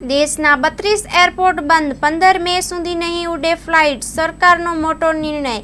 દેશના 32 એરપોર્ટ બંધ, 15 મે સુધી નહીં ઉડે ફ્લાઇટ, સરકારનો મોટો નિર્ણય.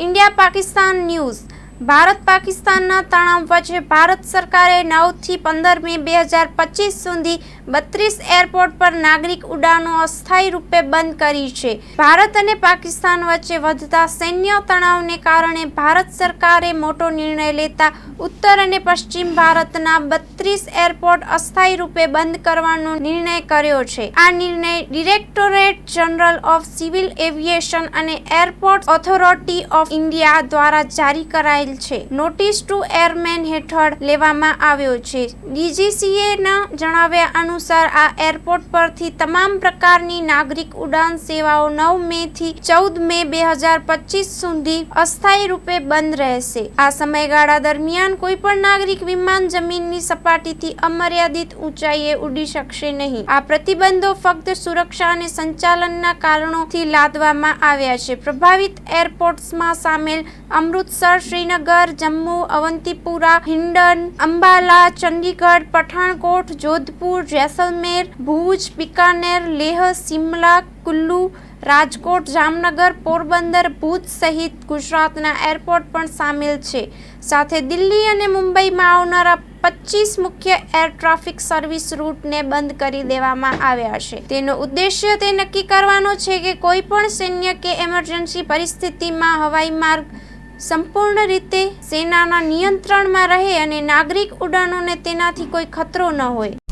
India Pakistan news. ભારત પાકિસ્તાનના તણાવ વચ્ચે ભારત સરકારે 9 થી 15 મે 2025 સુધી 32 એરપોર્ટ પર નાગરિક ઉડાનો અસ્થાયી રૂપે બંધ કરી છે. ભારત અને પાકિસ્તાન વચ્ચે વધતા સૈન્ય તણાવને કારણે ભારત સરકારે મોટો નિર્ણય લેતા ઉત્તર અને પશ્ચિમ ભારતના 32 એરપોર્ટ અસ્થાયી રૂપે બંધ કરવાનો નિર્ણય કર્યો છે. આ નિર્ણય directorate general of civil aviation અને એરપોર્ટ ઓથોરિટી ઓફ ઇન્ડિયા દ્વારા જારી કરાયેલ છે. નોટિસ ટુ એરમેન હેઠળ લેવામાં આવ્યો છે. ડીજીસીએના જણાવ્યા અનુસાર આ એરપોર્ટ પરથી તમામ પ્રકારની નાગરિક ઉડાન સેવાઓ 9 મે થી 14 મે 2025 સુધી અસ્થાયી રૂપે બંધ રહેશે. આ સમયગાળા દરમિયાન કોઈ પણ નાગરિક વિમાન જમીનની સપાટીથી અમર્યાદિત ઊંચાઈએ ઉડી શકશે નહીં. આ પ્રતિબંધો ફક્ત સુરક્ષા અને સંચાલનના કારણોથી લાદવામાં આવ્યા છે. પ્રભાવિત એરપોર્ટ્સમાં સામેલ અમૃતસર, શ્રીનગર, જમ્મુ, અવંતીપુરા, હિંડન, અંબાલા, ચંદીગઢ, પઠાણકોટ, જોધપુર, જેસલમેર, ભુજ, બિકાનેર, લેહ, સિમલા, કુલ્લુ, રાજકોટ, જામનગર, પોરબંદર, ભુજ સહિત ગુજરાતના એરપોર્ટ પણ સામેલ છે. સાથે દિલ્હી અને મુંબઈમાં આવનારા 25 મુખ્ય એર ટ્રાફિક સર્વિસ રૂટને બંધ કરી દેવામાં આવ્યા છે. તેનો ઉદ્દેશ્ય તે નક્કી કરવાનો છે કે કોઈ પણ સૈન્ય કે એમરજન્સી પરિસ્થિતિમાં હવાઈ માર્ગ સંપૂર્ણ રીતે સેનાના નિયંત્રણમાં રહે અને નાગરિક ઉડાનોને તેનાથી કોઈ ખતરો ન હોય.